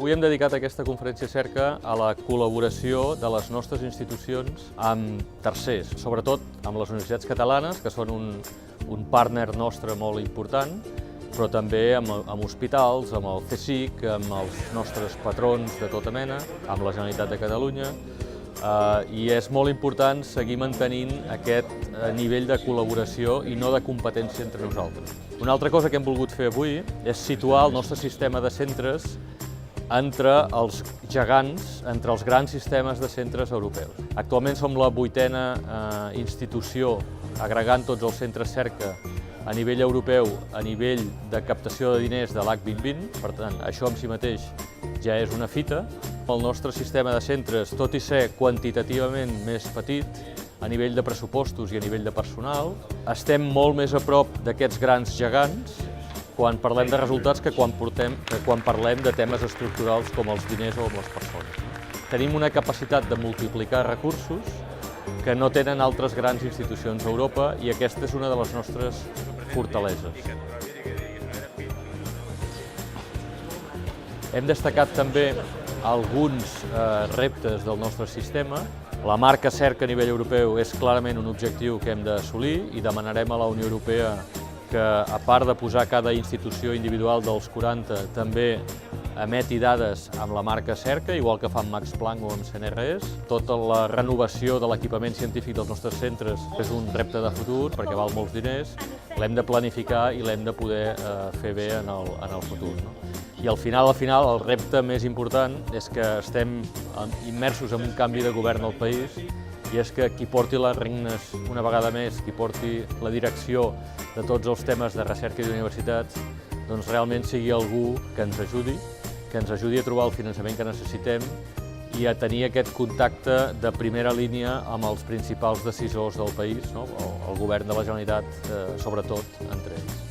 Avui hem dedicat aquesta conferència cerca a la col·laboració de les nostres institucions amb tercers, sobretot amb les universitats catalanes, que són un partner nostre molt important, però també amb hospitals, amb el CSIC, amb els nostres patrons de tota mena, amb la Generalitat de Catalunya, i és molt important seguir mantenint aquest nivell de col·laboració i no de competència entre nosaltres. Una altra cosa que hem volgut fer avui és situar el nostre sistema de centres entre els gegants, entre els grans sistemes de centres europeus. Actualment som la 8a institució agregant tots els centres cerca a nivell europeu, a nivell de captació de diners de l'ACT 2020, per tant, això en si mateix ja és una fita. El nostre sistema de centres, tot i ser quantitativament més petit, a nivell de pressupostos i a nivell de personal, estem molt més a prop d'aquests grans gegants quan parlem de resultats que quan parlem de temes estructurals com els diners o les persones. Tenim una capacitat de multiplicar recursos que no tenen altres grans institucions a Europa i aquesta és una de les nostres fortaleses. Hem destacat també alguns reptes del nostre sistema. La marca cerca a nivell europeu és clarament un objectiu que hem d'assolir i demanarem a la Unió Europea que, a part de posar cada institució individual dels 40, també emeti dades amb la marca cerca, igual que fa amb Max Planck o amb CNRS. Tota la renovació de l'equipament científic dels nostres centres és un repte de futur perquè val molts diners, l'hem de planificar i l'hem de poder fer bé en el futur. I al final, el repte més important és que estem immersos en un canvi de govern al país i és que qui porti les regnes una vegada més, qui porti la direcció de tots els temes de recerca i d'universitats, doncs realment sigui algú que ens ajudi a trobar el finançament que necessitem i a tenir aquest contacte de primera línia amb els principals decisors del país, el govern de la Generalitat, sobretot, entre ells.